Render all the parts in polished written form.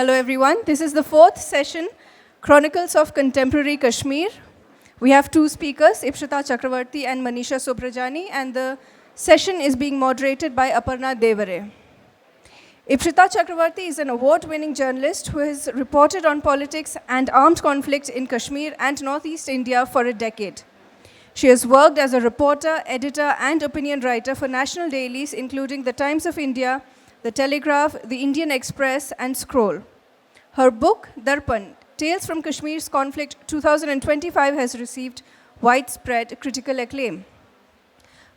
Hello everyone, this is the fourth session, Chronicles of Contemporary Kashmir. We have two speakers, Ipsita Chakravarty and Manisha Sobhrajani, and the session is being moderated by Aparna Devare. Ipsita Chakravarty is an award-winning journalist who has reported on politics and armed conflict in Kashmir and Northeast India for a decade. She has worked as a reporter, editor, and opinion writer for national dailies including The Times of India, The Telegraph, The Indian Express, and Scroll. Her book, Darpan, Tales from Kashmir's Conflict 2025 has received widespread critical acclaim.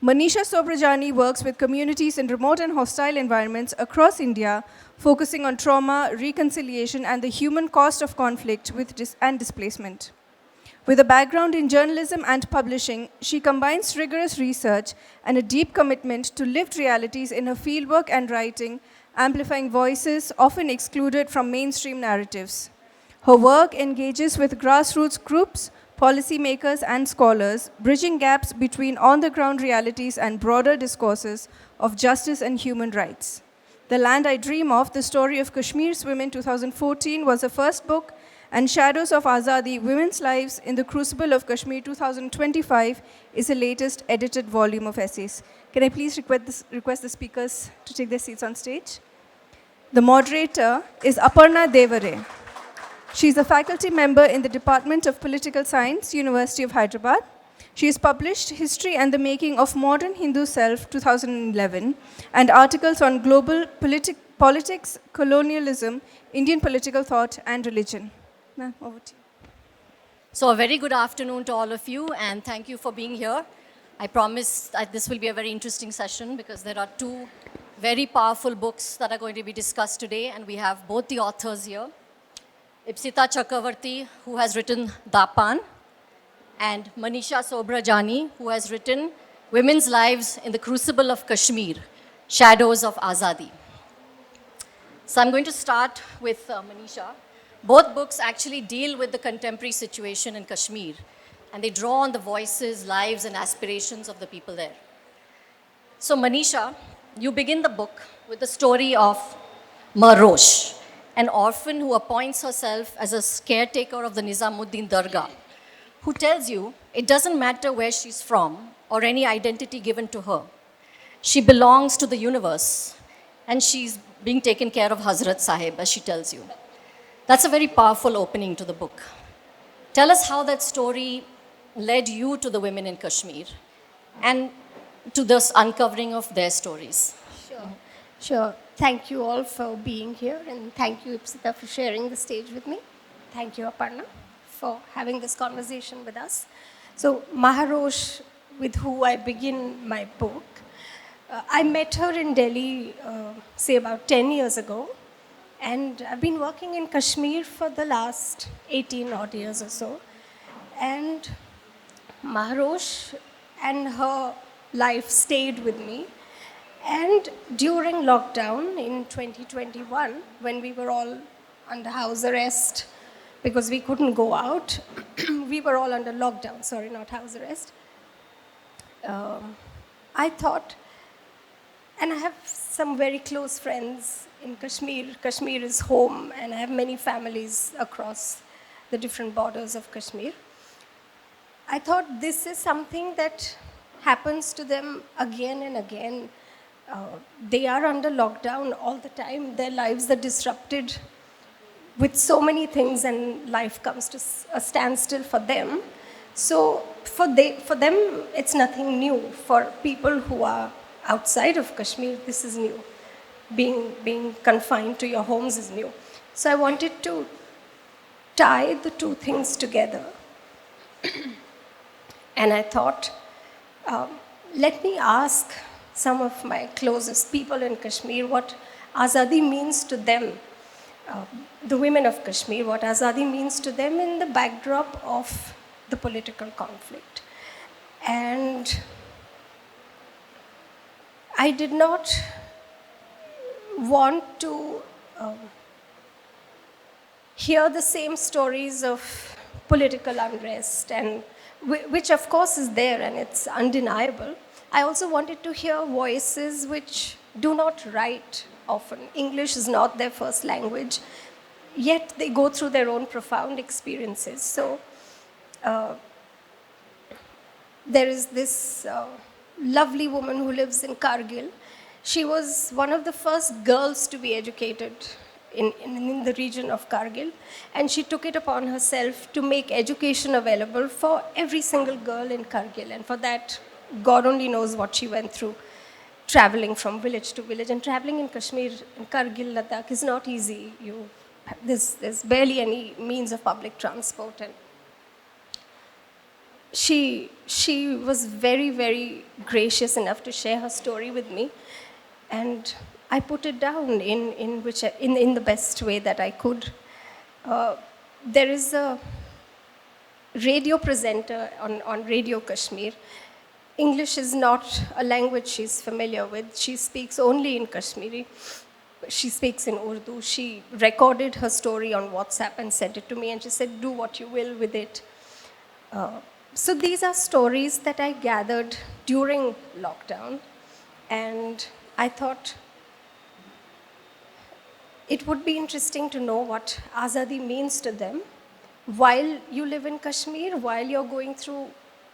Manisha Sobhrajani works with communities in remote and hostile environments across India, focusing on trauma, reconciliation, and the human cost of conflict and displacement. With a background in journalism and publishing, she combines rigorous research and a deep commitment to lived realities in her fieldwork and writing, amplifying voices often excluded from mainstream narratives. Her work engages with grassroots groups, policymakers, and scholars, bridging gaps between on-the-ground realities and broader discourses of justice and human rights. The Land I Dream Of, The Story of Kashmir's Women 2014 was her first book, and Shadows of Azadi, Women's Lives in the Crucible of Kashmir 2025 is the latest edited volume of essays. Can I please request the speakers to take their seats on stage? The moderator is Aparna Devare. She is a faculty member in the Department of Political Science, University of Hyderabad. She has published History and the Making of Modern Hindu Self 2011 and articles on global politics, colonialism, Indian political thought, and religion. Ma'am, over to you. So a very good afternoon to all of you, and thank you for being here. I promise that this will be a very interesting session because there are two very powerful books that are going to be discussed today, and we have both the authors here. Ipsita Chakravarty, who has written Darpan, and Manisha Sobhrajani, who has written Women's Lives in the Crucible of Kashmir, Shadows of Azadi. So I'm going to start with Manisha. Both books actually deal with the contemporary situation in Kashmir, and they draw on the voices, lives, and aspirations of the people there. So Manisha, you begin the book with the story of Marosh, an orphan who appoints herself as a caretaker of the Nizamuddin Dargah, who tells you it doesn't matter where she's from or any identity given to her. She belongs to the universe, and she's being taken care of Hazrat Sahib, as she tells you. That's a very powerful opening to the book. Tell us how that story led you to the women in Kashmir and to this uncovering of their stories. Sure. Thank you all for being here, and thank you, Ipsita, for sharing the stage with me. Thank you, Aparna, for having this conversation with us. So, Maharosh, with who I begin my book, I met her in Delhi, say about 10 years ago. And I've been working in Kashmir for the last 18 odd years or so. And Maharosh and her life stayed with me. And during lockdown in 2021, when we were all under house arrest because we couldn't go out, we were all under lockdown, sorry, not house arrest. I thought, and I have some very close friends in Kashmir. Kashmir is home, and I have many families across the different borders of Kashmir. I thought this is something that happens to them again and again. They are under lockdown all the time. Their lives are disrupted with so many things, and life comes to a standstill for them. So for them, it's nothing new. For people who are outside of Kashmir, this is new. Being confined to your homes is new. So I wanted to tie the two things together. And I thought, let me ask some of my closest people in Kashmir what Azadi means to them, the women of Kashmir, what Azadi means to them in the backdrop of the political conflict. And I did not want to hear the same stories of political unrest, and which of course is there and it's undeniable. I also wanted to hear voices which do not write often. English is not their first language. yet they go through their own profound experiences. So there is this lovely woman who lives in Kargil. She was one of the first girls to be educated in the region of Kargil, and she took it upon herself to make education available for every single girl in Kargil. And for that, God only knows what she went through, traveling from village to village. And traveling in Kashmir, in Kargil, Ladakh, is not easy. There's barely any means of public transport. And she was very, very gracious enough to share her story with me. And I put it down in the best way that I could. There is a radio presenter on Radio Kashmir. English is not a language she's familiar with. She speaks only in Kashmiri. She speaks in Urdu. She recorded her story on WhatsApp and sent it to me, and she said, do what you will with it. So these are stories that I gathered during lockdown, and I thought it would be interesting to know what Azadi means to them while you live in Kashmir, while you're going through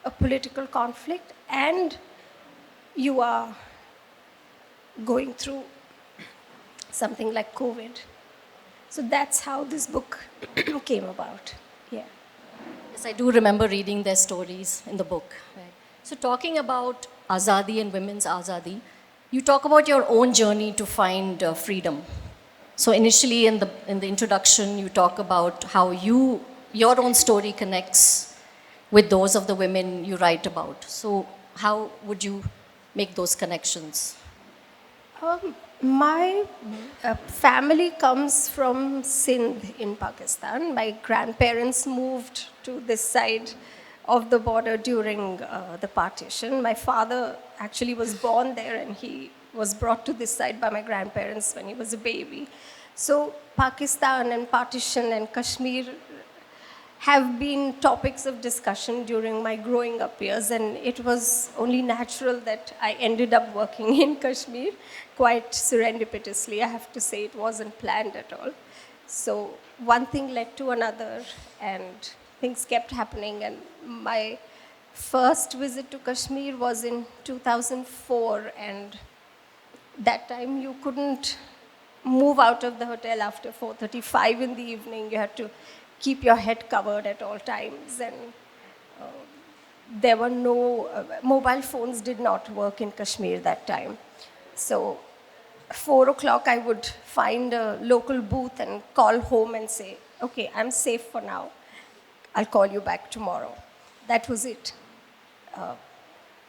a political conflict, and you are going through something like COVID. So that's how this book came about. Yeah. Yes, I do remember reading their stories in the book. Right. So talking about Azadi and women's Azadi, you talk about your own journey to find freedom. So initially in the introduction, you talk about how your own story connects with those of the women you write about. So how would you make those connections? My family comes from Sindh in Pakistan. My grandparents moved to this side of the border during the partition. My father actually was born there, and he was brought to this side by my grandparents when he was a baby. So Pakistan and partition and Kashmir have been topics of discussion during my growing up years, and it was only natural that I ended up working in Kashmir quite serendipitously. I have to say, it wasn't planned at all. So one thing led to another, and things kept happening. And my first visit to Kashmir was in 2004, and that time you couldn't move out of the hotel after 4:35 in the evening. You had to keep your head covered at all times, and there were no mobile phones did not work in Kashmir that time. So 4 o'clock I would find a local booth and call home and say, okay, I'm safe for now, I'll call you back tomorrow. That was it.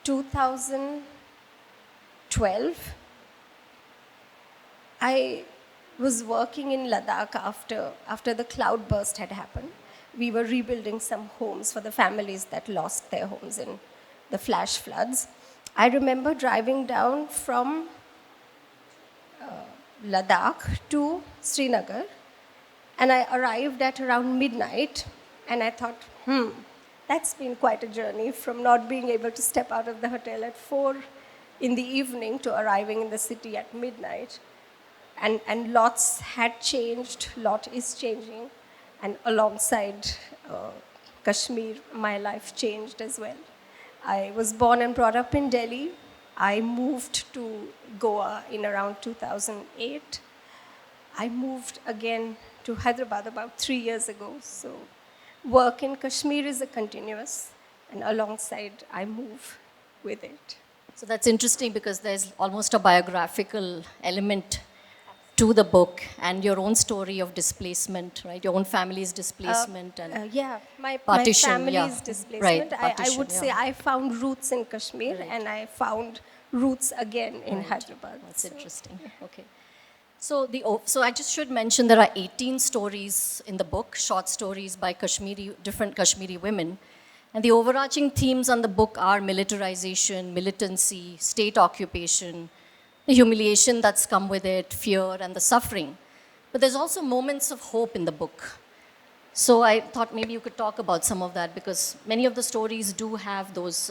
2012, I was working in Ladakh after the cloudburst had happened. We were rebuilding some homes for the families that lost their homes in the flash floods. I remember driving down from Ladakh to Srinagar, and I arrived at around midnight, and I thought, that's been quite a journey from not being able to step out of the hotel at 4 in the evening to arriving in the city at midnight. And lots had changed, lot is changing, and alongside Kashmir, my life changed as well. I was born and brought up in Delhi. I moved to Goa in around 2008. I moved again to Hyderabad about 3 years ago. So work in Kashmir is a continuous, and alongside I move with it. So that's interesting because there's almost a biographical element to the book and your own story of displacement, right? Your own family's displacement and my partition, family's displacement. Right, partition, I would say I found roots in Kashmir, Right. and I found roots again in Hyderabad. That's interesting. Okay. So I just should mention there are 18 stories in the book, short stories by different Kashmiri women. And the overarching themes on the book are militarization, militancy, state occupation, the humiliation that's come with it, fear, and the suffering. But there's also moments of hope in the book. So I thought maybe you could talk about some of that, because many of the stories do have those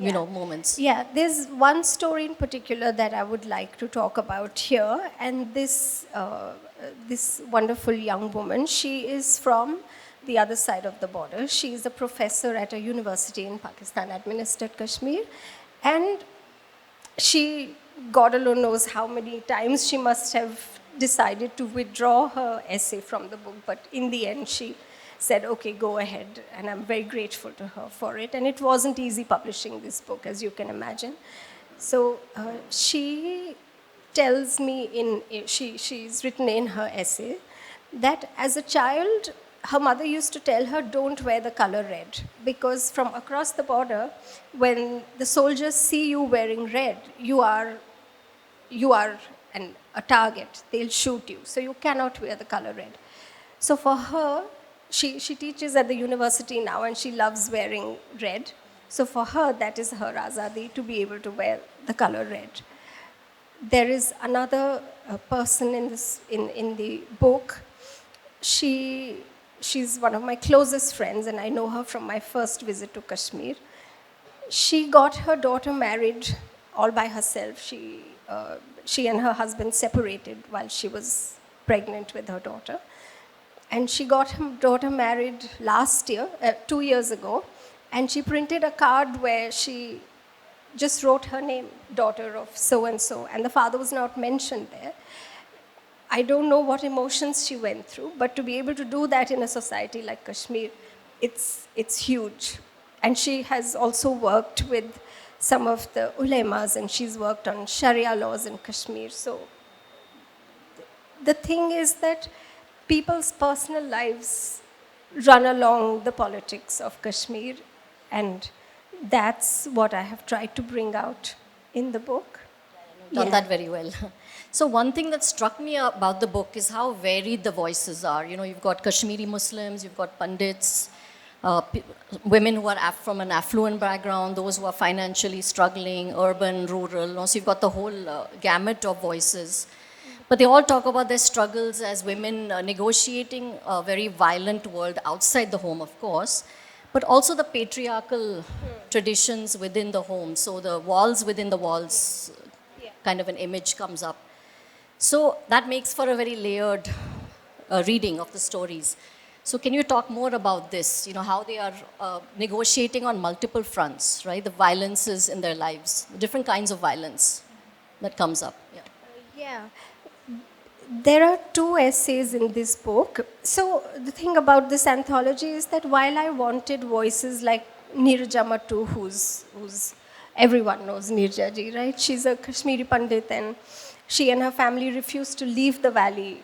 moments. Yeah, there's one story in particular that I would like to talk about here, and this wonderful young woman, she is from the other side of the border. She is a professor at a university in Pakistan, administered Kashmir, and she, God alone knows how many times she must have decided to withdraw her essay from the book, but in the end she said, okay, go ahead, and I'm very grateful to her for it. And it wasn't easy publishing this book, as you can imagine. So she tells me she's written in her essay that as a child, her mother used to tell her, don't wear the color red, because from across the border, when the soldiers see you wearing red, you are a target. They'll shoot you. So you cannot wear the color red. So for her, she teaches at the university now, and she loves wearing red. So for her, that is her azadi, to be able to wear the color red. There is another person in the book. She's one of my closest friends, and I know her from my first visit to Kashmir. She got her daughter married all by herself. She and her husband separated while she was pregnant with her daughter. And she got her daughter married last year, 2 years ago, and she printed a card where she just wrote her name, daughter of so-and-so, and the father was not mentioned there. I don't know what emotions she went through, but to be able to do that in a society like Kashmir, it's huge. And she has also worked with some of the ulemas, and she's worked on Sharia laws in Kashmir. So the thing is that people's personal lives run along the politics of Kashmir, and that's what I have tried to bring out in the book. Done that very well. So one thing that struck me about the book is how varied the voices are. You've got Kashmiri Muslims, you've got Pandits, women who are from an affluent background, those who are financially struggling, urban, rural. So you've got the whole gamut of voices. But they all talk about their struggles as women negotiating a very violent world outside the home, of course, but also the patriarchal traditions within the home. So the walls within the walls, kind of an image comes up. So that makes for a very layered reading of the stories. So can you talk more about this, how they are negotiating on multiple fronts, right? The violences in their lives, the different kinds of violence that comes up. Yeah. There are 2 essays in this book. So the thing about this anthology is that while I wanted voices like Neerja Mattu, who's everyone knows Neerja ji, right? She's a Kashmiri Pandit, and she and her family refused to leave the valley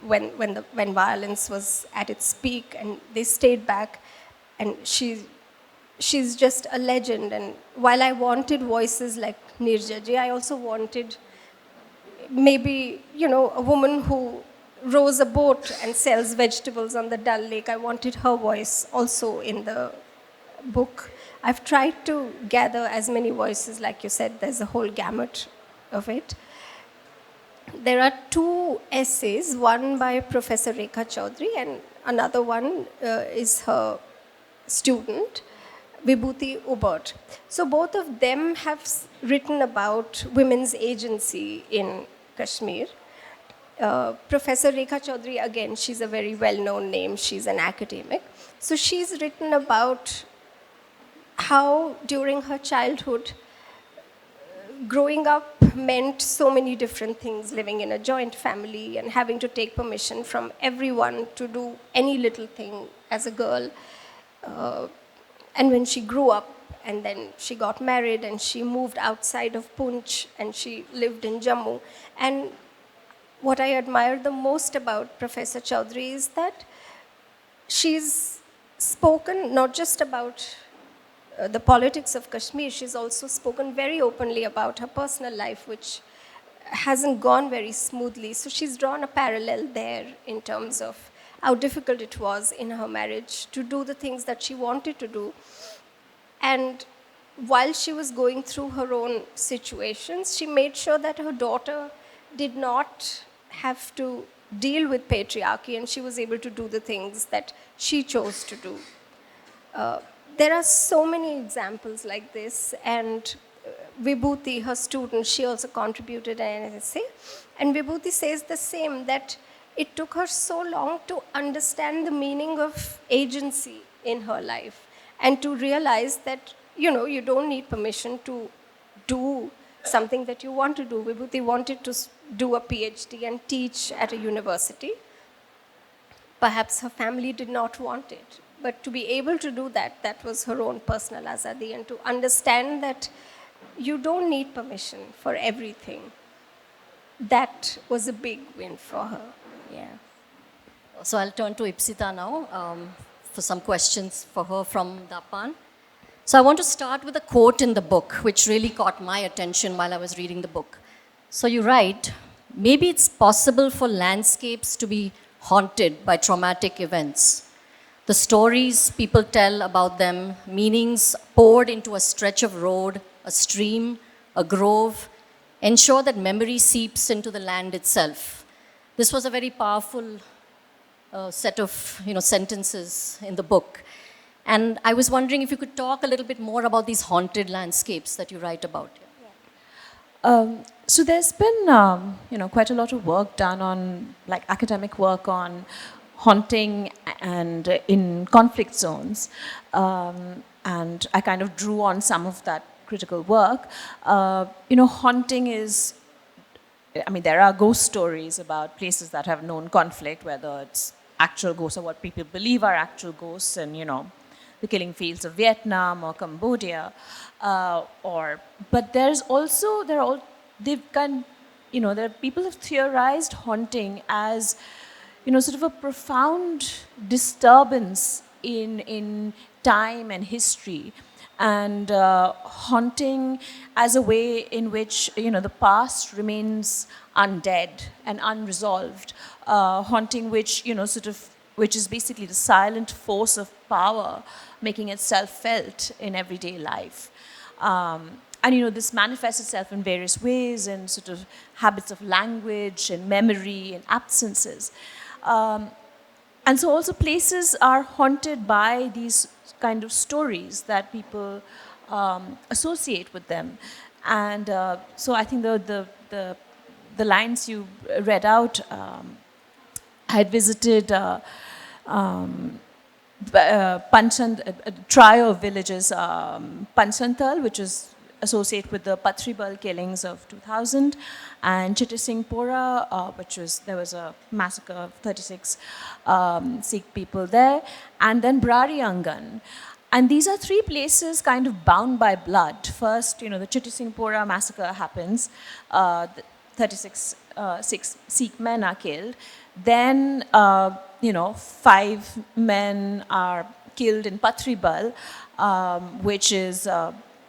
when violence was at its peak, and they stayed back, and she's just a legend. And while I wanted voices like Neerja ji, I also wanted maybe, a woman who rows a boat and sells vegetables on the Dal Lake. I wanted her voice also in the book. I've tried to gather as many voices, like you said, there's a whole gamut of it. There are 2 essays, one by Professor Rekha Chaudhary, and another one is her student, Vibhuti Ubert. So both of them have written about women's agency in Kashmir. Professor Rekha Chaudhary, again, she's a very well-known name. She's an academic. So she's written about how during her childhood, growing up meant so many different things, living in a joint family and having to take permission from everyone to do any little thing as a girl. And when she grew up, and then she got married, and she moved outside of Poonch, and she lived in Jammu. And what I admire the most about Professor Chaudhary is that she's spoken not just about the politics of Kashmir, she's also spoken very openly about her personal life, which hasn't gone very smoothly. So she's drawn a parallel there in terms of how difficult it was in her marriage to do the things that she wanted to do. And while she was going through her own situations, she made sure that her daughter did not have to deal with patriarchy, and she was able to do the things that she chose to do. there are so many examples like this, and Vibhuti, her student, she also contributed an essay, and Vibhuti says the same, that it took her so long to understand the meaning of agency in her life and to realize that, you don't need permission to do something that you want to do. Vibhuti wanted to do a PhD and teach at a university. Perhaps her family did not want it, but to be able to do that, that was her own personal azadi, and to understand that you don't need permission for everything. That was a big win for her. Yeah. So I'll turn to Ipsita now for some questions for her from Dapan. So I want to start with a quote in the book, which really caught my attention while I was reading the book. So you write, maybe it's possible for landscapes to be haunted by traumatic events. The stories people tell about them, meanings poured into a stretch of road, a stream, a grove, ensure that memory seeps into the land itself. This was a very powerful set of sentences in the book. And I was wondering if you could talk a little bit more about these haunted landscapes that you write about. So there's been, quite a lot of work done on, like academic work on haunting and in conflict zones. And I kind of drew on some of that critical work. Haunting is, there are ghost stories about places that have known conflict, whether it's actual ghosts or what people believe are actual ghosts, and, the killing fields of Vietnam or Cambodia. But there's also, there are people have theorized haunting as, sort of a profound disturbance in time and history, and haunting as a way in which, the past remains undead and unresolved, haunting which, which is basically the silent force of power making itself felt in everyday life. And this manifests itself in various ways, in sort of habits of language and memory and absences. And so also places are haunted by these kind of stories that people associate with them. And so I think the lines you read out, I had visited trio of villages, Panchantal, which is associated with the Patribal killings of 2000, and Chittisinghpura, there was a massacre of 36 Sikh people there, and then Brariangan. And these are three places kind of bound by blood. First, the Chittisinghpura massacre happens, 36 Sikh men are killed. Then, 5 men are killed in Patribal, which is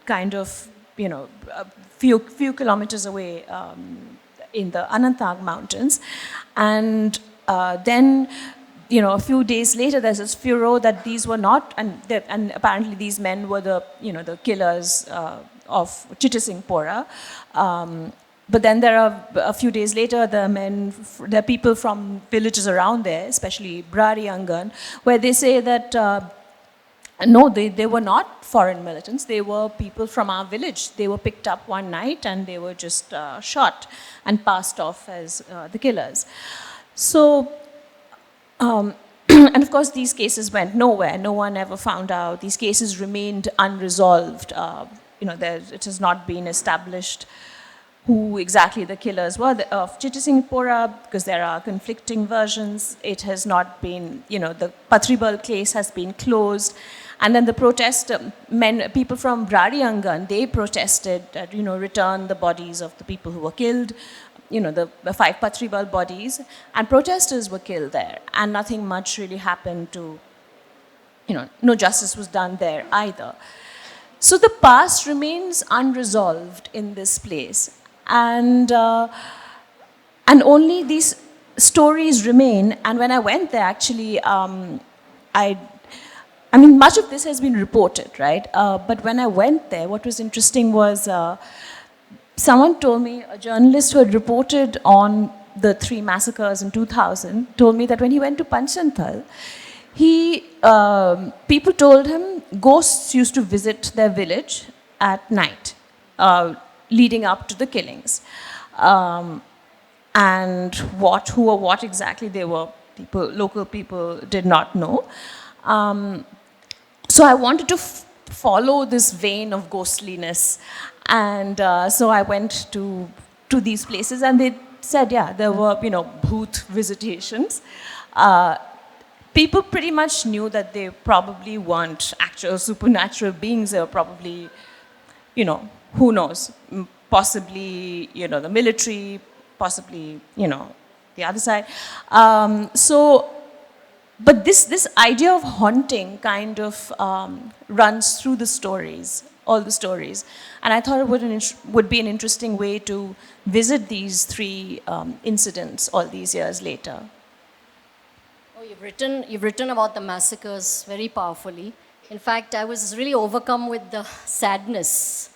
kind of, a few kilometers away in the Anantnag mountains. And then, a few days later, there's this furor that these were not, and apparently these men were the killers of Chittisinghpura. But then there are, a few days later, there are people from villages around there, especially Brariangan, where they say that, no, they were not foreign militants. They were people from our village. They were picked up one night and they were just shot and passed off as the killers. So, and of course, these cases went nowhere. No one ever found out. These cases remained unresolved. It has not been established who exactly the killers were of Chittisinghpura, because there are conflicting versions. It has not been, the Patribal case has been closed. And then the protest, people from Brariangan, they protested that, return the bodies of the people who were killed, the 5 Patribal bodies, and protesters were killed there. And nothing much really happened to, no justice was done there either. So the past remains unresolved in this place. And only these stories remain. And when I went there, actually, much of this has been reported, right? But when I went there, what was interesting was someone told me, a journalist who had reported on the 3 massacres in 2000, told me that when he went to Panchantal, people told him ghosts used to visit their village at night, leading up to the killings. And who or what exactly they were, local people did not know. So I wanted to follow this vein of ghostliness, and so I went to these places, and they said, yeah, there were bhoot visitations. People pretty much knew that they probably weren't actual supernatural beings. They were probably, who knows, possibly the military, possibly the other side. But this idea of haunting kind of runs through the stories, all the stories. And I thought it would be an interesting way to visit these three incidents all these years later. Oh, you've written about the massacres very powerfully. In fact, I was really overcome with the sadness,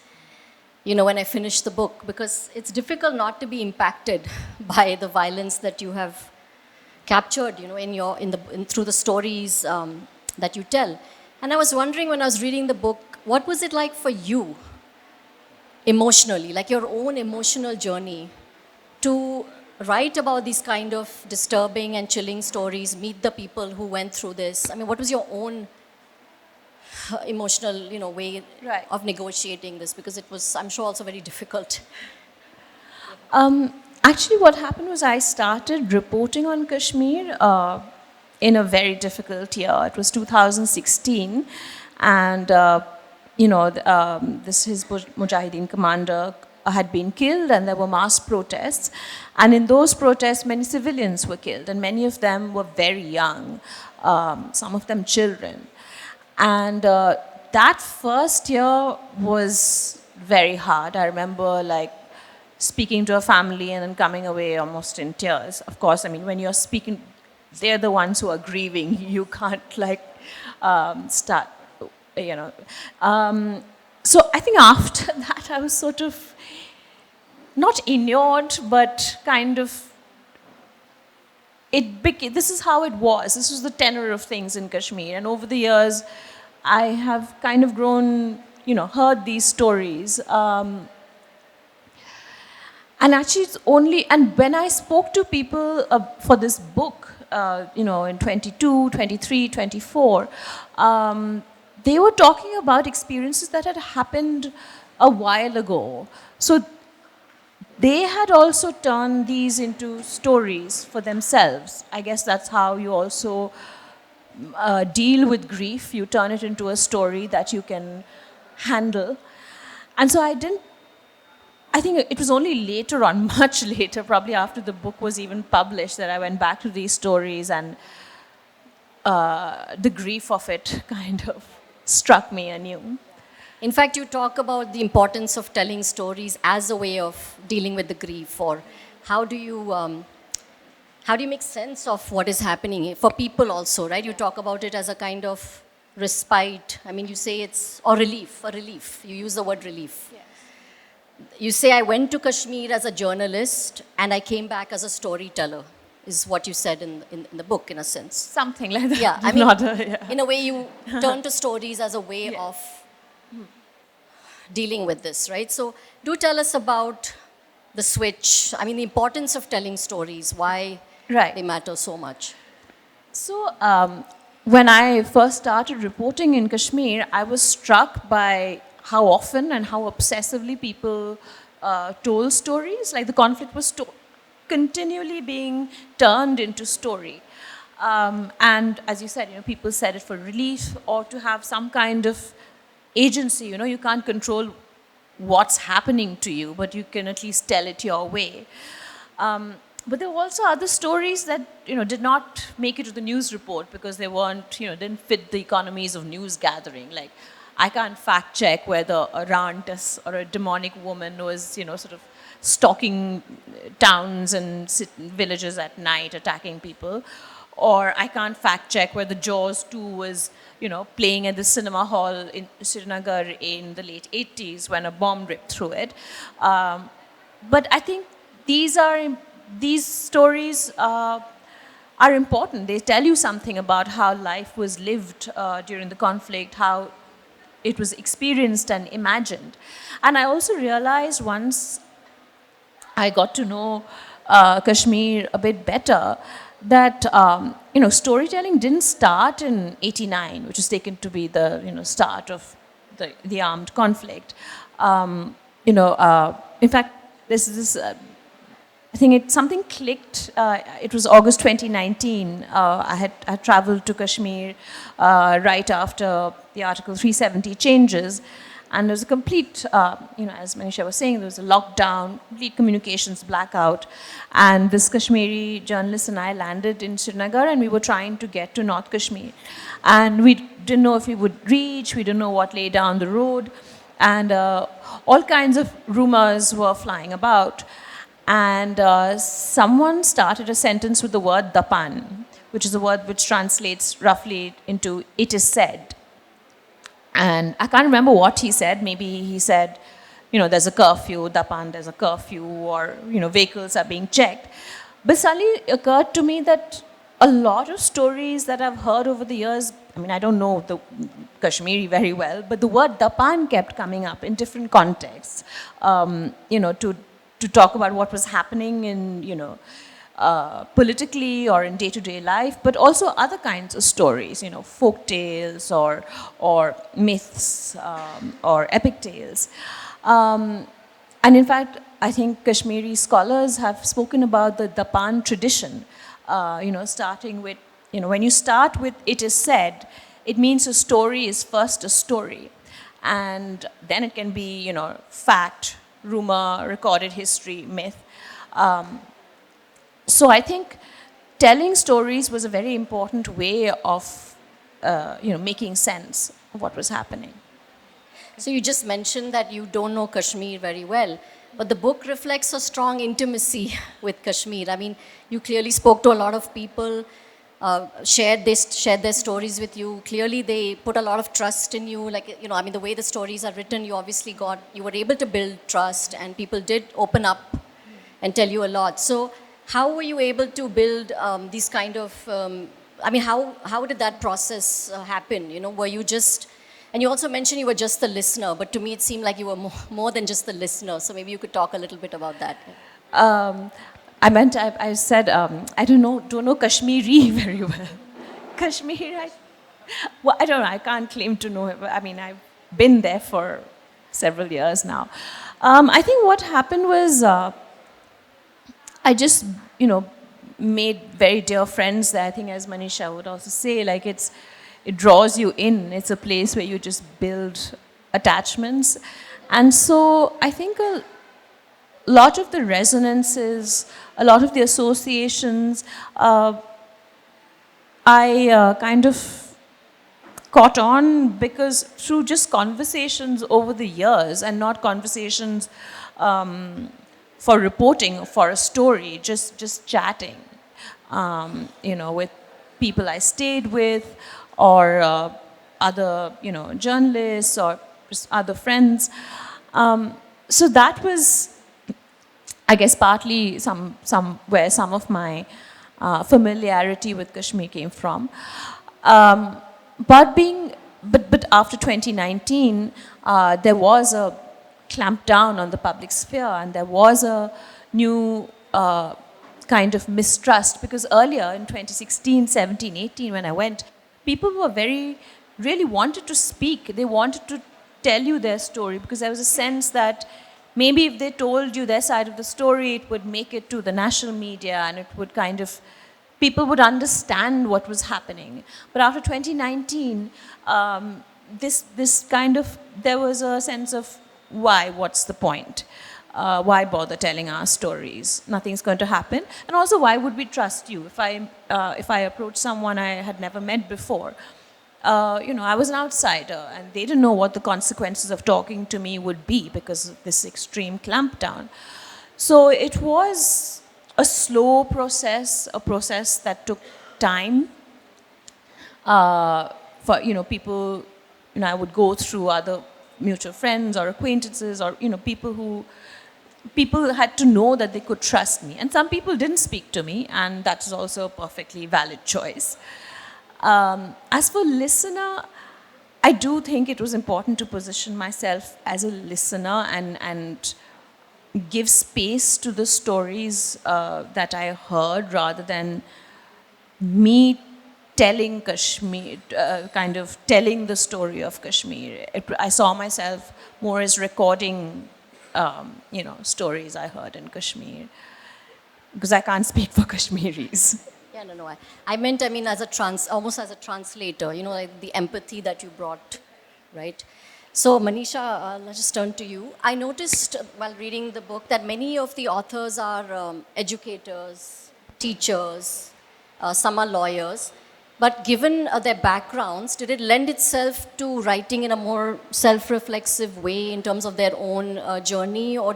when I finished the book, because it's difficult not to be impacted by the violence that you have captured, through the stories that you tell. And I was wondering when I was reading the book, what was it like for you emotionally, like your own emotional journey, to write about these kind of disturbing and chilling stories, meet the people who went through this? I mean, what was your own emotional, way of negotiating this? Because it was, I'm sure, also very difficult. Actually, what happened was I started reporting on Kashmir in a very difficult year. It was 2016, and this Hizb Mujahideen commander had been killed, and there were mass protests. And in those protests, many civilians were killed, and many of them were very young, some of them children. And that first year was very hard. I remember speaking to a family and then coming away almost in tears. Of course, I mean, when you're speaking, they're the ones who are grieving. You can't start, So I think after that, I was sort of not inured, but kind of, this is how it was. This was the tenor of things in Kashmir. And over the years, I have kind of grown, heard these stories. And actually, and when I spoke to people for this book, in 22, 23, 24, they were talking about experiences that had happened a while ago. So they had also turned these into stories for themselves. I guess that's how you also deal with grief. You turn it into a story that you can handle. And so I think it was only later on, much later, probably after the book was even published, that I went back to these stories, and the grief of it kind of struck me anew. In fact, you talk about the importance of telling stories as a way of dealing with the grief, or how do you make sense of what is happening for people also, right? You talk about it as a kind of respite. I mean, you say it's, or relief, a relief. You use the word relief. Yes. You say, I went to Kashmir as a journalist and I came back as a storyteller, is what you said in the book, in a sense. Something like that. Yeah, I mean, in a way you turn to stories as a way of dealing with this, right? So do tell us about the switch. I mean, the importance of telling stories, why they matter so much. So when I first started reporting in Kashmir, I was struck by how often and how obsessively people told stories. Like the conflict was continually being turned into story. And as you said, people said it for relief or to have some kind of agency. You can't control what's happening to you, but you can at least tell it your way. But there were also other stories that did not make it to the news report because they weren't, didn't fit the economies of news gathering. Like, I can't fact check whether a rantess or a demonic woman was, sort of stalking towns and villages at night, attacking people. Or I can't fact check whether Jaws 2 was, playing at the cinema hall in Srinagar in the late 80s when a bomb ripped through it. But I think these stories are important. They tell you something about how life was lived during the conflict, how it was experienced and imagined. And I also realized once I got to know Kashmir a bit better that storytelling didn't start in '89, which is taken to be the start of the armed conflict. In fact, this is this. I think something clicked. It was August 2019. I had traveled to Kashmir right after the Article 370 changes. And there was a complete, as Manisha was saying, there was a lockdown, complete communications blackout. And this Kashmiri journalist and I landed in Srinagar, and we were trying to get to North Kashmir. And we didn't know if we would reach, we didn't know what lay down the road. And all kinds of rumors were flying about. And someone started a sentence with the word dapan, which is a word which translates roughly into "it is said." And I can't remember what he said. Maybe he said, there's a curfew, dapan, there's a curfew, or, vehicles are being checked. But suddenly it occurred to me that a lot of stories that I've heard over the years, I don't know the Kashmiri very well, but the word dapan kept coming up in different contexts, to talk about what was happening in, politically or in day-to-day life, but also other kinds of stories, folk tales or myths or epic tales. And in fact, I think Kashmiri scholars have spoken about the dapan tradition, starting with, when you start with "it is said," it means a story is first a story. And then it can be, fact, rumor, recorded history, myth. So I think telling stories was a very important way of, making sense of what was happening. So you just mentioned that you don't know Kashmir very well, but the book reflects a strong intimacy with Kashmir. You clearly spoke to a lot of people, shared their stories with you. Clearly, they put a lot of trust in you. The way the stories are written, you were able to build trust, and people did open up and tell you a lot. So how were you able to build these kind of, how did that process happen? Were you just, and you also mentioned you were just the listener, but to me it seemed like you were more than just the listener. So maybe you could talk a little bit about that. I said, I don't know Kashmiri very well. Kashmir, I don't know, I can't claim to know it. I've been there for several years now. I think what happened was, I just, made very dear friends there. I think, as Manisha would also say, it draws you in. It's a place where you just build attachments. And so I think a lot of the resonances, a lot of the associations, I kind of caught on because through just conversations over the years, and not conversations for reporting or for a story, just chatting, with people I stayed with, or other, journalists, or just other friends. So that was, I guess, partly where some of my familiarity with Kashmir came from. But after 2019, there was a clampdown on the public sphere, and there was a new kind of mistrust, because earlier in 2016, 17, 18, when I went, people were really wanted to speak. They wanted to tell you their story, because there was a sense that maybe if they told you their side of the story, it would make it to the national media, and it would people would understand what was happening. But after 2019, there was a sense of, what's the point? Why bother telling our stories? Nothing's going to happen. And also, why would we trust you? If I approached someone I had never met before, I was an outsider, and they didn't know what the consequences of talking to me would be because of this extreme clampdown. So it was a slow process, a process that took time. For people, I would go through other mutual friends or acquaintances, or people who people had to know that they could trust me. And some people didn't speak to me, and that is also a perfectly valid choice. As for listener, I do think it was important to position myself as a listener and give space to the stories that I heard rather than me telling Kashmir, kind of telling the story of Kashmir. I saw myself more as recording, stories I heard in Kashmir, because I can't speak for Kashmiris. Yeah, no. I meant, as almost as a translator, like the empathy that you brought, right? So, Manisha, let's just turn to you. I noticed while reading the book that many of the authors are educators, teachers, some are lawyers. But given their backgrounds, did it lend itself to writing in a more self-reflexive way in terms of their own journey, or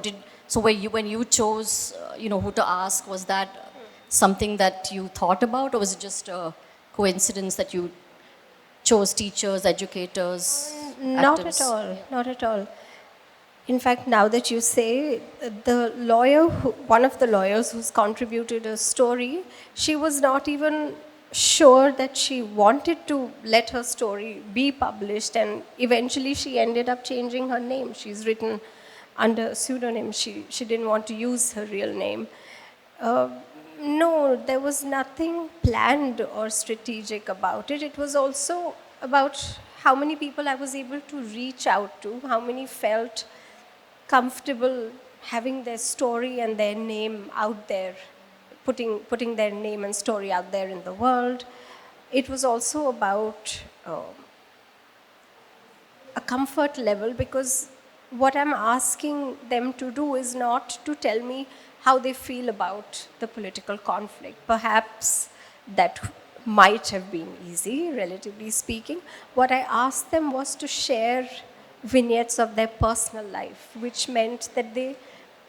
when you chose, who to ask, was that something that you thought about, or was it just a coincidence that you chose teachers, educators? Not actors? at all, not at all. In fact, now that you say, one of the lawyers who's contributed a story, she was not even sure that she wanted to let her story be published, and eventually she ended up changing her name. She's written under a pseudonym. She didn't want to use her real name. No, there was nothing planned or strategic about it. It was also about how many people I was able to reach out to, how many felt comfortable having their story and their name out there, putting their name and story out there in the world. It was also about a comfort level, because what I'm asking them to do is not to tell me how they feel about the political conflict. Perhaps that might have been easy, relatively speaking. What I asked them was to share vignettes of their personal life, which meant that they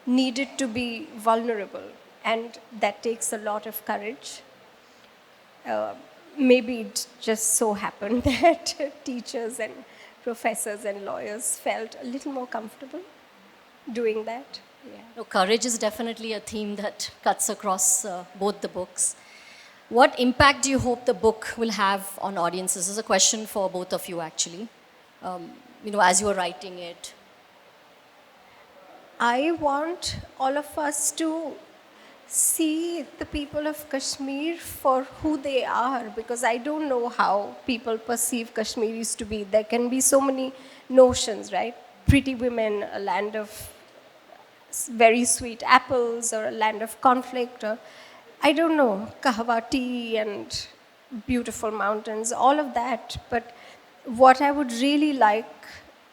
needed to be vulnerable, and that takes a lot of courage. Maybe it just so happened that teachers and professors and lawyers felt a little more comfortable doing that. Yeah. No, courage is definitely a theme that cuts across both the books. What impact do you hope the book will have on audiences? This is a question for both of you, actually. As you were writing it. I want all of us to see the people of Kashmir for who they are, because I don't know how people perceive Kashmiris to be. There can be so many notions, right? Pretty women, a land of very sweet apples, or a land of conflict, or I don't know, Chakravarty and beautiful mountains, all of that. But what I would really like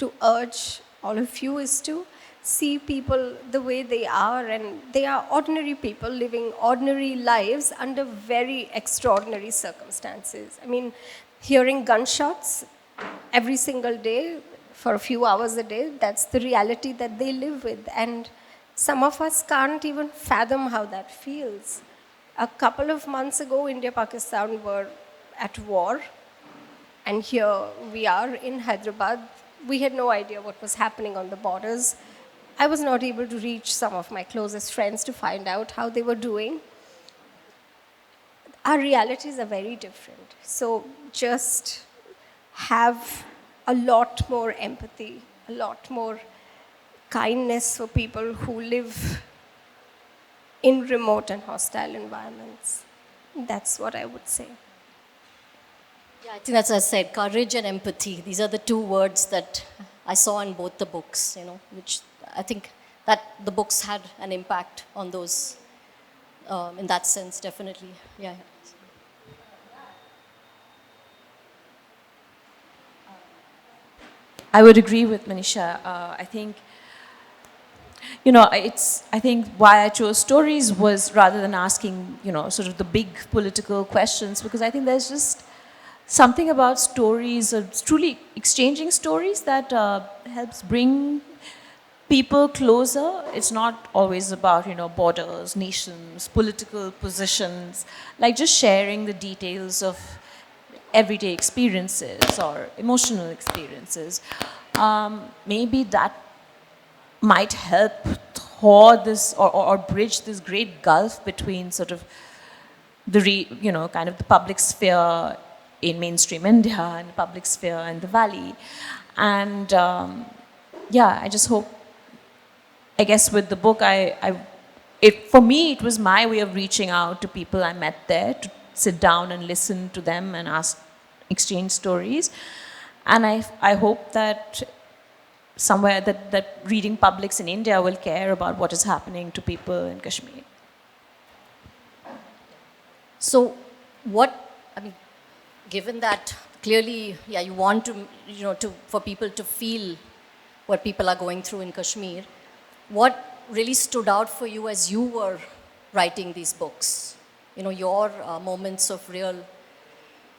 to urge all of you is to see people the way they are, and they are ordinary people living ordinary lives under very extraordinary circumstances. I mean, hearing gunshots every single day for a few hours a day, that's the reality that they live with. And some of us can't even fathom how that feels. A couple of months ago, India-Pakistan were at war, and here we are in Hyderabad. We had no idea what was happening on the borders. I was not able to reach some of my closest friends to find out how they were doing. Our realities are very different. So just have a lot more empathy, a lot more kindness for people who live in remote and hostile environments. That's what I would say. Yeah, I think that's as I said, courage and empathy. These are the two words that I saw in both the books, which I think that the books had an impact on those, in that sense, definitely. Yeah. I would agree with Manisha. I think, I think why I chose stories was rather than asking, sort of the big political questions, because I think there's just something about stories, truly exchanging stories, that helps bring people closer. It's not always about, borders, nations, political positions, like just sharing the details of everyday experiences or emotional experiences. Maybe that might help thaw this or bridge this great gulf between sort of the kind of the public sphere in mainstream India and the public sphere in the valley. And yeah, I just hope, I guess with the book, for me, it was my way of reaching out to people I met there, to sit down and listen to them and exchange stories. And I hope that somewhere that reading publics in India will care about what is happening to people in Kashmir. So given that clearly, yeah, you want to, for people to feel what people are going through in Kashmir, what really stood out for you as you were writing these books? Your moments of real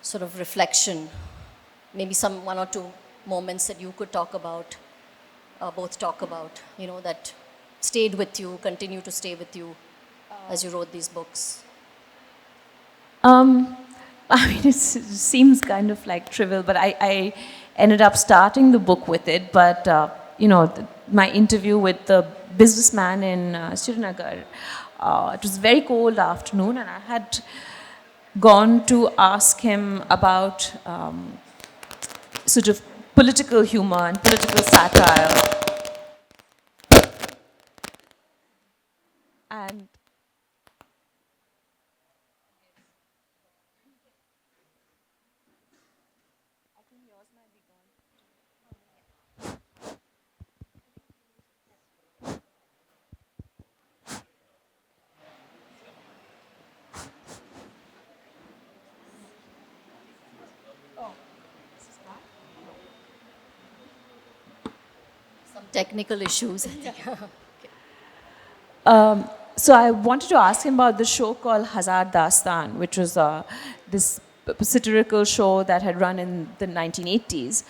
sort of reflection, maybe one or two moments that you could talk about, both talk about, that stayed with you, continue to stay with you as you wrote these books. I mean, it seems kind of like trivial, but I ended up starting the book with it. But, my interview with the businessman in Srinagar, it was a very cold afternoon, and I had gone to ask him about sort of political humor and political satire. And Some technical issues. So I wanted to ask him about the show called Hazar Dastan, which was this satirical show that had run in the 1980s.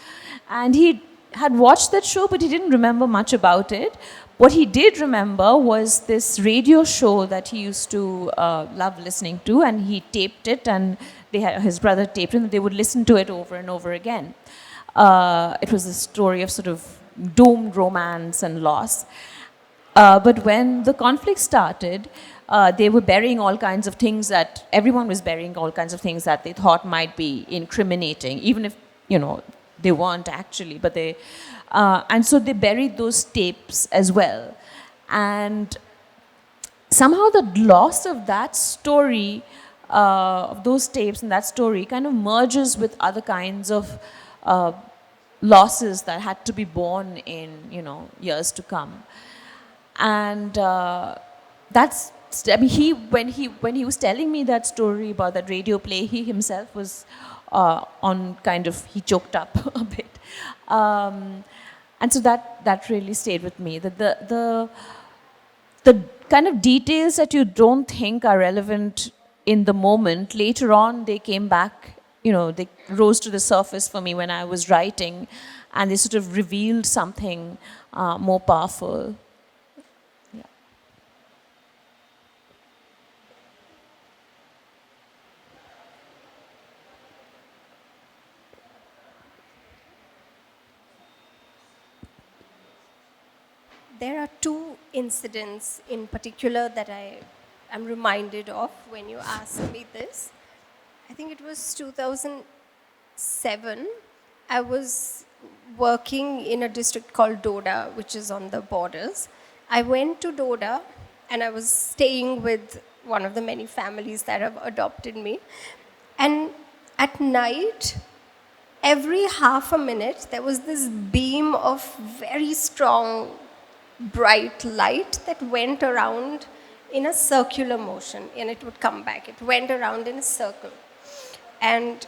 And he had watched that show, but he didn't remember much about it. What he did remember was this radio show that he used to love listening to, and he taped it, and his brother taped it, and they would listen to it over and over again. It was a story of sort of doomed romance and loss. But when the conflict started, they were burying all kinds of things everyone was burying all kinds of things that they thought might be incriminating, even if, they weren't actually, but and so they buried those tapes as well. And somehow the loss of that story, of those tapes and that story kind of merges with other kinds of losses that had to be borne in, years to come. And that's, I mean, when he was telling me that story about that radio play, he himself was he choked up a bit. And so that really stayed with me. That the kind of details that you don't think are relevant in the moment, later on they came back, they rose to the surface for me when I was writing, and they sort of revealed something more powerful. There are two incidents in particular that I am reminded of when you ask me this. I think it was 2007. I was working in a district called Doda, which is on the borders. I went to Doda and I was staying with one of the many families that have adopted me. And at night, every half a minute, there was this beam of very strong, bright light that went around in a circular motion, and it would come back. It went around in a circle. And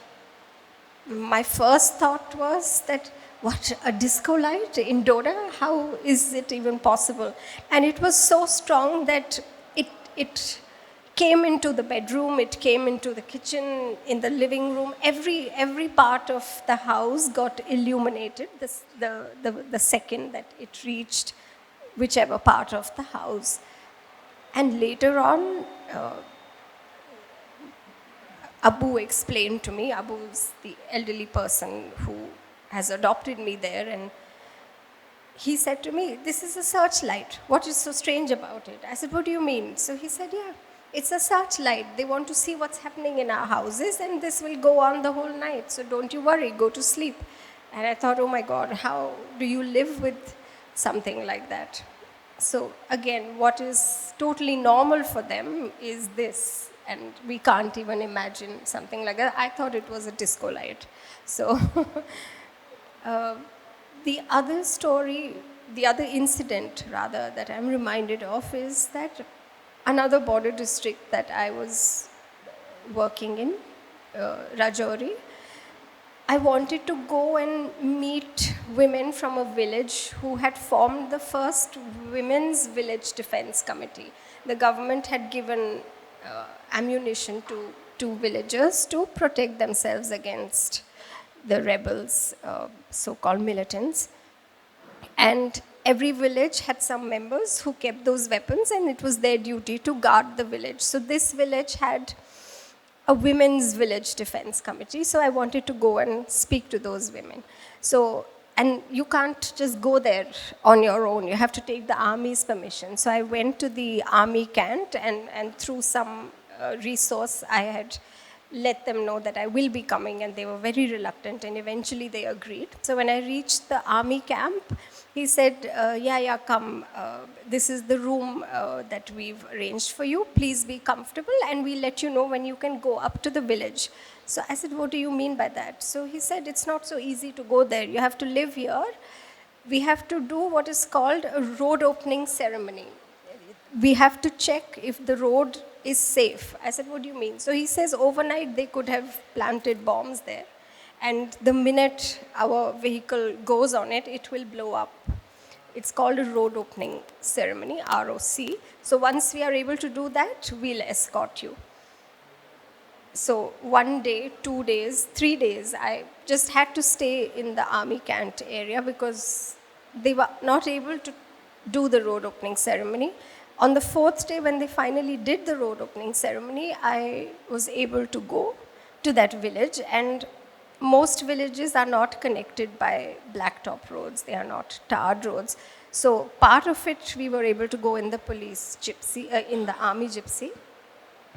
my first thought was that, what, a disco light in Doda? How is it even possible? And it was so strong that it came into the bedroom, it came into the kitchen, in the living room. Every part of the house got illuminated the second that it reached whichever part of the house. And later on, Abu explained to me, Abu is the elderly person who has adopted me there, and he said to me, this is a searchlight. What is so strange about it? I said, what do you mean? So he said, yeah, it's a searchlight. They want to see what's happening in our houses, and this will go on the whole night. So don't you worry, go to sleep. And I thought, oh my God, how do you live with something like that? So again, what is totally normal for them is this, and we can't even imagine something like that. I thought it was a disco light. So the other story, the other incident rather that I'm reminded of is that another border district that I was working in, Rajouri, I wanted to go and meet women from a village who had formed the first women's village defense committee. The government had given ammunition to two villagers to protect themselves against the rebels, so-called militants. And every village had some members who kept those weapons, and it was their duty to guard the village. So this village had a women's village defense committee, so I wanted to go and speak to those women. So, and you can't just go there on your own, you have to take the army's permission. So I went to the army camp, and through some resource I had let them know that I will be coming, and they were very reluctant, and eventually they agreed. So when I reached the army camp, he said, yeah, come, this is the room that we've arranged for you, please be comfortable, and we'll let you know when you can go up to the village. So I said, what do you mean by that? So he said, it's not so easy to go there, you have to live here. We have to do what is called a road opening ceremony. We have to check if the road is safe. I said, what do you mean? So he says, overnight they could have planted bombs there, and the minute our vehicle goes on it, it will blow up. It's called a road opening ceremony, ROC. So once we are able to do that, we'll escort you. So 1 day, 2 days, 3 days, I just had to stay in the army camp area because they were not able to do the road opening ceremony. On the 4th day, when they finally did the road opening ceremony, I was able to go to that village, and most villages are not connected by blacktop roads, they are not tarred roads. So part of it we were able to go in the police gypsy, in the army gypsy.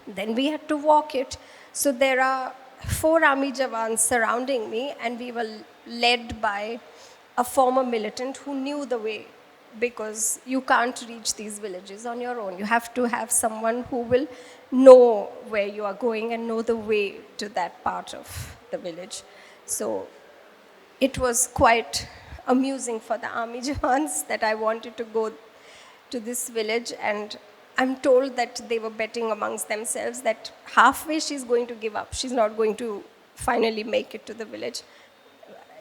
Then we had to walk it. So there are 4 army jawans surrounding me, and we were led by a former militant who knew the way, because you can't reach these villages on your own. You have to have someone who will know where you are going and know the way to that part of the village. So it was quite amusing for the army jawans that I wanted to go to this village, and I'm told that they were betting amongst themselves that halfway she's going to give up. She's not going to finally make it to the village.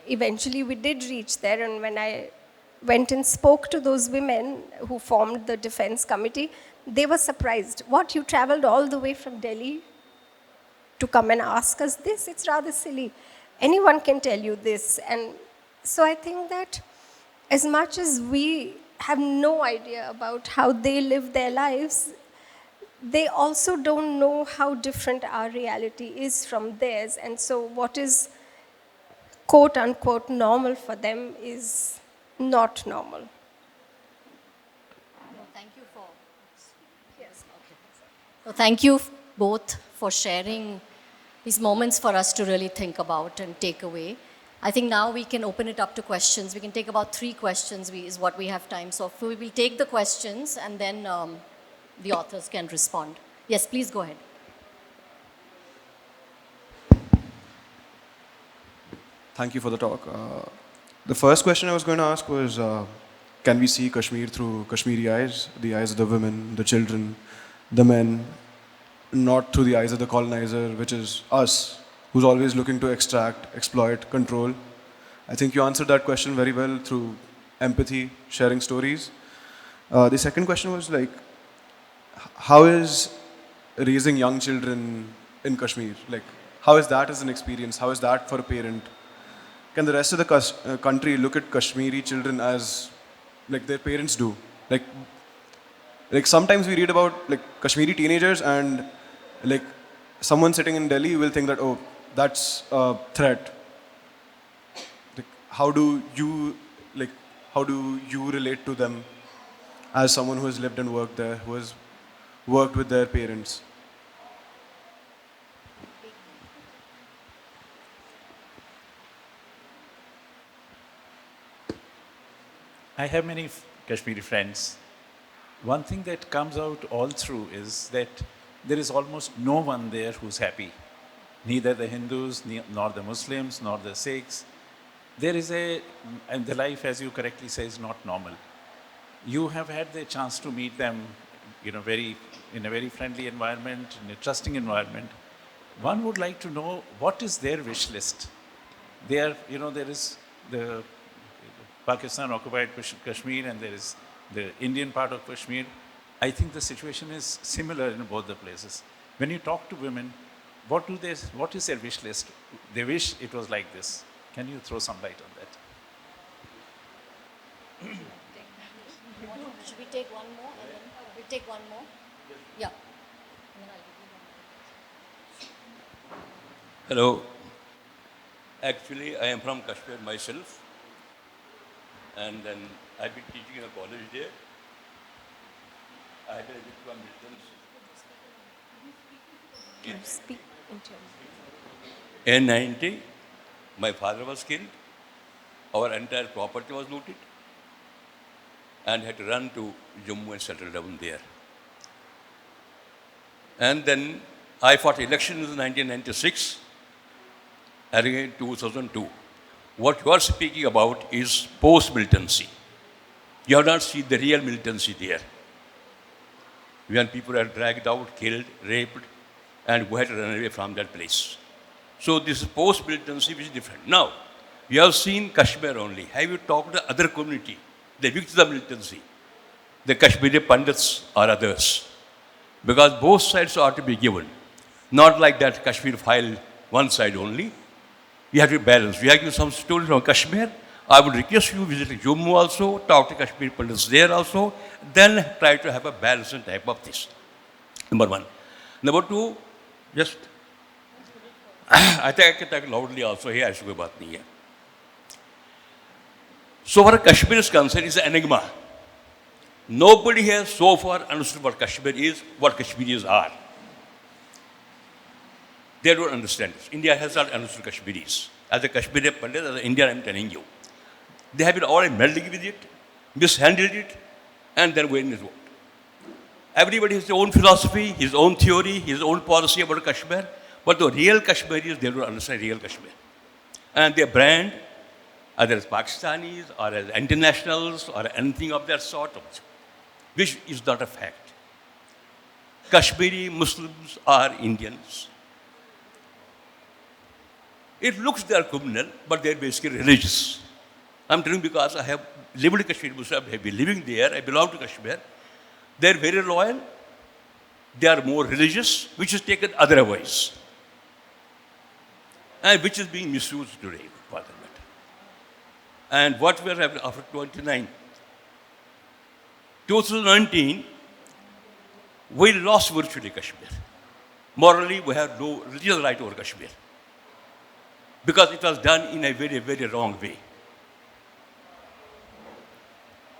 Eventually we did reach there, and when I went and spoke to those women who formed the defense committee, they were surprised. What, you traveled all the way from Delhi to come and ask us this? It's rather silly. Anyone can tell you this. And so I think that as much as we have no idea about how they live their lives, they also don't know how different our reality is from theirs. And so what is quote unquote normal for them is not normal. Thank you for. Yes. Okay. So thank you both for sharing these moments for us to really think about and take away. I think now we can open it up to questions. We can take about 3 questions is what we have time. So we will take the questions, and then the authors can respond. Yes, please go ahead. Thank you for the talk. The first question I was going to ask was, can we see Kashmir through Kashmiri eyes, the eyes of the women, the children, the men, not through the eyes of the colonizer, which is us, who's always looking to extract, exploit, control? I think you answered that question very well through empathy, sharing stories. The second question was like, how is raising young children in Kashmir? Like, how is that as an experience? How is that for a parent? Can the rest of the country look at Kashmiri children as like their parents do? Like sometimes we read about like Kashmiri teenagers, and like someone sitting in Delhi will think that, oh, that's a threat. Like, how do you like how do you relate to them as someone who has lived and worked there, who has worked with their parents? I have many Kashmiri friends. One thing that comes out all through is that there is almost no one there who's happy. Neither the Hindus, nor the Muslims, nor the Sikhs. There is and the life, as you correctly say, is not normal. You have had the chance to meet them, in a very friendly environment, in a trusting environment. One would like to know what is their wish list. There is the Pakistan occupied Kashmir and there is the Indian part of Kashmir. I think the situation is similar in both the places. When you talk to women, what is their wish list? They wish it was like this. Can you throw some light on that? Should we take one more? And then we'll take one more. Yeah. And then I'll give you one. Hello. Actually, I am from Kashmir myself. And then I've been teaching in a college there. I had a bit from militants. Speak into In 90, my father was killed. Our entire property was looted. And had to run to Jammu and settle down there. And then I fought elections in 1996 and again 2002. What you are speaking about is post-militancy. You have not seen the real militancy there. When people are dragged out, killed, raped, and we had to run away from that place. So this is post-militancy, which is different. Now, you have seen Kashmir only. Have you talked to other community? The victims of militancy, the Kashmiri Pandits or others. Because both sides are to be given. Not like that Kashmir file one side only. You have to be balanced. We have given some stories from Kashmir. I would request you visit Jammu also, talk to Kashmir Pandits there also, then try to have a balanced type of this. Number one. Number two, just, I think I can talk loudly also here, I should go baat nahi hai. So far Kashmir is concerned, is an enigma. Nobody has so far understood what Kashmir is, what Kashmiris are. They don't understand this. India has not understood Kashmiris. As a Kashmiri Pandit, as an Indian, I'm telling you. They have been all meddling with it, mishandled it, and then went into it. Everybody has his own philosophy, his own theory, his own policy about Kashmir, but the real Kashmiris, they don't understand real Kashmir. And their brand, either as Pakistanis or as internationals or anything of that sort, which is not a fact. Kashmiri Muslims are Indians. It looks they are communal, but they are basically religious. I'm telling you because I have lived in Kashmir, Muslim, I have been living there, I belong to Kashmir. They are very loyal, they are more religious, which is taken otherwise. And which is being misused today, for that matter. And what we are having after 2019, we lost virtually Kashmir. Morally, we have no religious right over Kashmir. Because it was done in a very, very wrong way.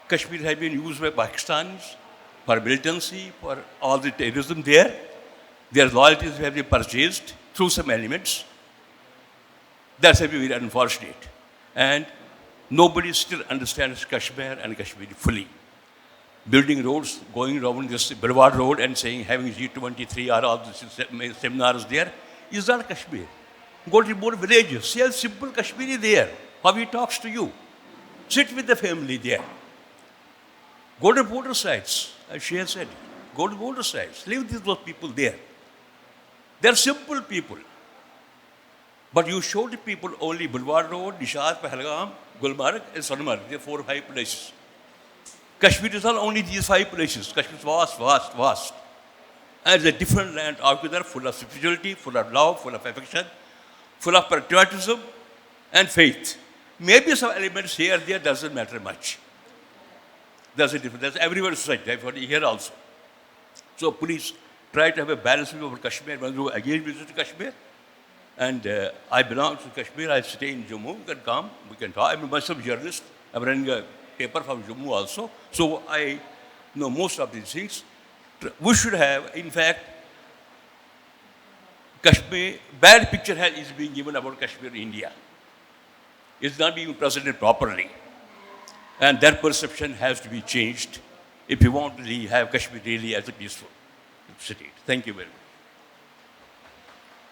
Kashmir has been used by Pakistanis for militancy, for all the terrorism there. Their loyalties have been purchased through some elements. That's very unfortunate. And nobody still understands Kashmir and Kashmir fully. Building roads, going around this Boulevard Road and saying, having G23 or all the seminars there, is not Kashmir. Go to more villages, see a simple Kashmiri there, how he talks to you. Sit with the family there. Go to border sites, as she has said. Go to border sites, live with those people there. They're simple people. But you show the people only Boulevard Road, Nishad, Pahalgam, Gulmarg, and Sonmarg. There are 4 or 5 places. Kashmir is not only these 5 places. Kashmir is vast, vast, vast. And it's a different land altogether, full of spirituality, full of love, full of affection, full of patriotism and faith. Maybe some elements here, there, doesn't matter much. There's a difference. That's everywhere such. Here also. So please try to have a balance over Kashmir. When you again visit Kashmir, and I belong to Kashmir, I stay in Jammu, we can come, we can talk. I'm a Muslim journalist. I'm running a paper from Jammu also. So I know most of these things. We should have, in fact, Kashmir, bad picture is being given about Kashmir, India. It's not being presented properly. And that perception has to be changed if you want to have Kashmir really as a peaceful state. Thank you very much.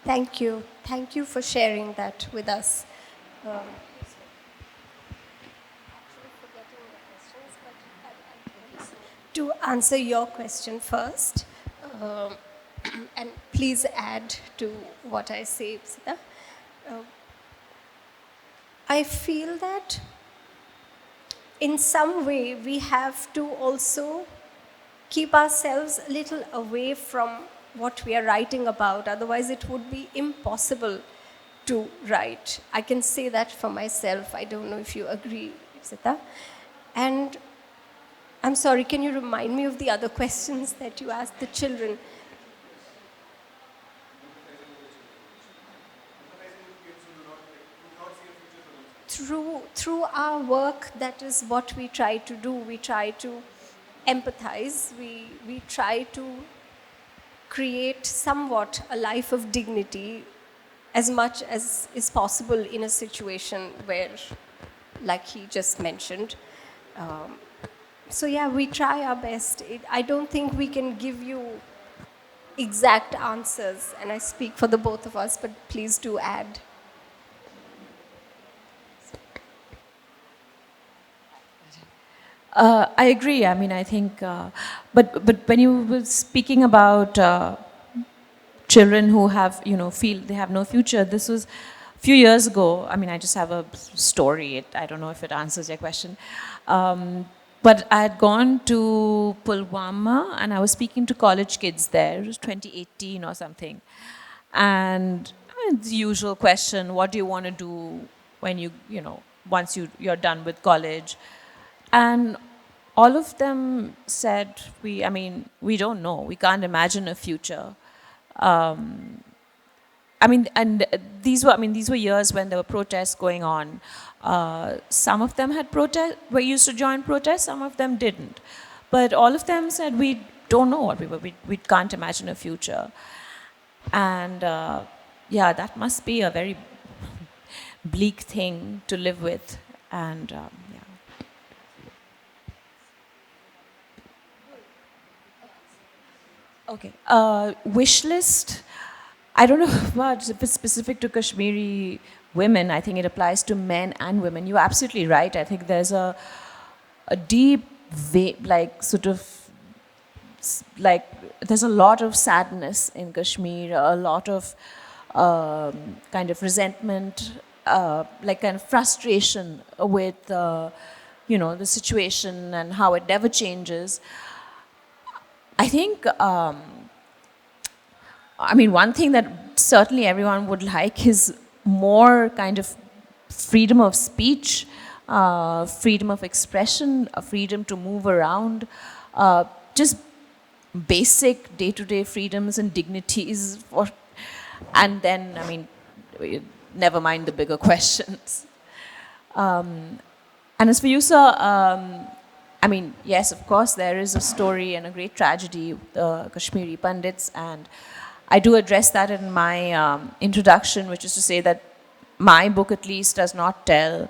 Thank you. Thank you for sharing that with us. To answer your question first, um, and please add to what I say, Ipsita. I feel that in some way we have to also keep ourselves a little away from what we are writing about, otherwise it would be impossible to write. I can say that for myself. I don't know if you agree, Ipsita. And I'm sorry, can you remind me of the other questions that you asked the children? Through our work, that is what we try to do. We try to empathize. We try to create somewhat a life of dignity as much as is possible in a situation where, like he just mentioned. So yeah, we try our best. I don't think we can give you exact answers, and I speak for the both of us, but please do add. I agree. I mean, I think, but when you were speaking about children who have, feel they have no future, this was a few years ago. I mean, I just have a story. I don't know if it answers your question. But I had gone to Pulwama and I was speaking to college kids there. It was 2018 or something. And the usual question, what do you want to do when once you're done with college? And all of them said, we don't know. We can't imagine a future. These were years when there were protests going on. Some of them were used to join protests, some of them didn't. But all of them said, we don't know what we can't imagine a future. And that must be a very bleak thing to live with. And Okay. Wish list. I don't know if it's specific to Kashmiri women. I think it applies to men and women. You're absolutely right. I think there's a deep, there's a lot of sadness in Kashmir, a lot of kind of resentment, kind of frustration with, the situation and how it never changes. I think, one thing that certainly everyone would like is more kind of freedom of speech, freedom of expression, a freedom to move around, just basic day-to-day freedoms and dignities. And then, never mind the bigger questions. And as for you, sir, yes, of course, there is a story and a great tragedy, the Kashmiri Pandits, and I do address that in my introduction, which is to say that my book, at least, does not tell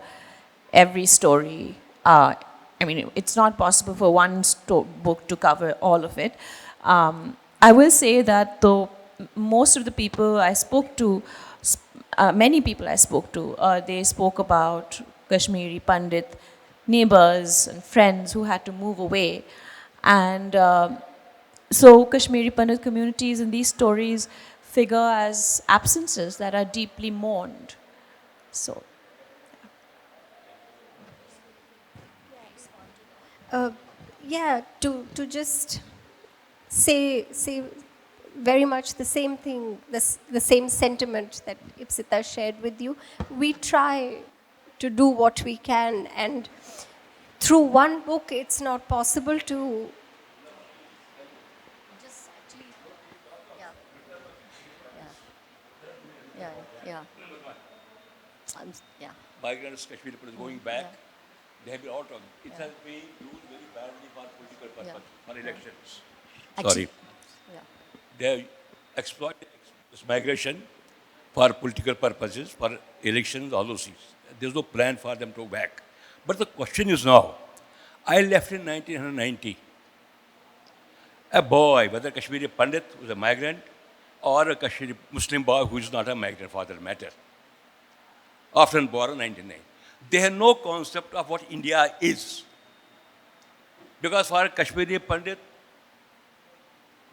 every story. It's not possible for one book to cover all of it. I will say that though most of the people I spoke to, many people I spoke to, they spoke about Kashmiri Pandit neighbors and friends who had to move away. And so Kashmiri Pandit communities in these stories figure as absences that are deeply mourned. So, To just say very much the same thing, the same sentiment that Ipsita shared with you. We try to do what we can, and through one book it's not possible to Just actually, yeah. Migrants, Kashmir people is going back. They have been out of it. It has been used very badly for political purpose, for elections. Actually, Sorry. yeah. They have exploited this migration for political purposes, for elections, all those things. There's no plan for them to go back. But the question is now, I left in 1990. A boy, whether a Kashmiri Pandit who is a migrant or a Kashmiri Muslim boy who is not a migrant for that matter, often born in 1990, they have no concept of what India is. Because for a Kashmiri Pandit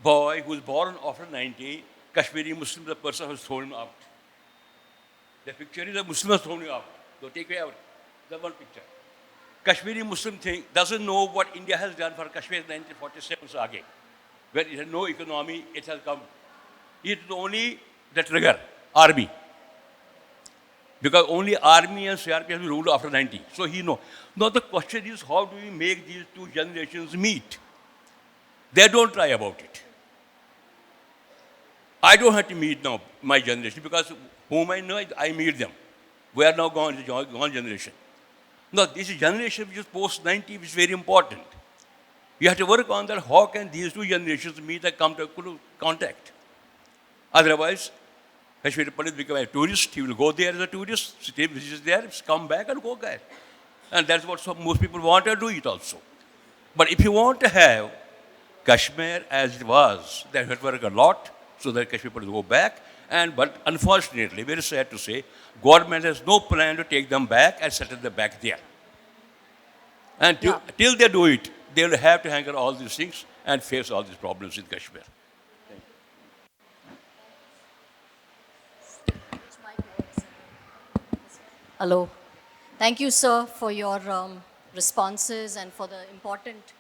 boy who is born after 90, Kashmiri Muslim is the person who has thrown him out. The picture is a Muslim has thrown him out. Don't take me out. The one picture. Kashmiri Muslim thing doesn't know what India has done for Kashmir in 1947 so again. When it had no economy, it has come. It is only the trigger, army. Because only army and CRP have been ruled after 90. So he knows. Now the question is, how do we make these two generations meet? They don't try about it. I don't have to meet now my generation because whom I know, I meet them. We are now gone generation. Now this is generation which is post-90, which is very important. You have to work on that. How can these two generations meet and come to contact? Otherwise, Kashmir Pandit become a tourist. He will go there as a tourist, stay, visit there, come back and go back. And that's what most people want to do it also. But if you want to have Kashmir as it was, they have to work a lot so that Kashmir Pandit go back. But unfortunately, very sad to say, government has no plan to take them back and settle them back there. And till they do it, they will have to hang on all these things and face all these problems in Kashmir. Hello. Thank you, sir, for your responses and for the important,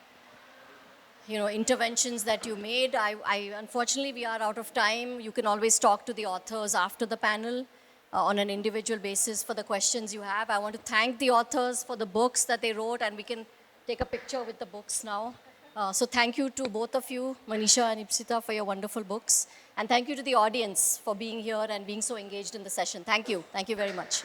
interventions that you made. Unfortunately, we are out of time. You can always talk to the authors after the panel on an individual basis for the questions you have. I want to thank the authors for the books that they wrote, and we can take a picture with the books now. So thank you to both of you, Manisha and Ipsita, for your wonderful books. And thank you to the audience for being here and being so engaged in the session. Thank you. Thank you very much.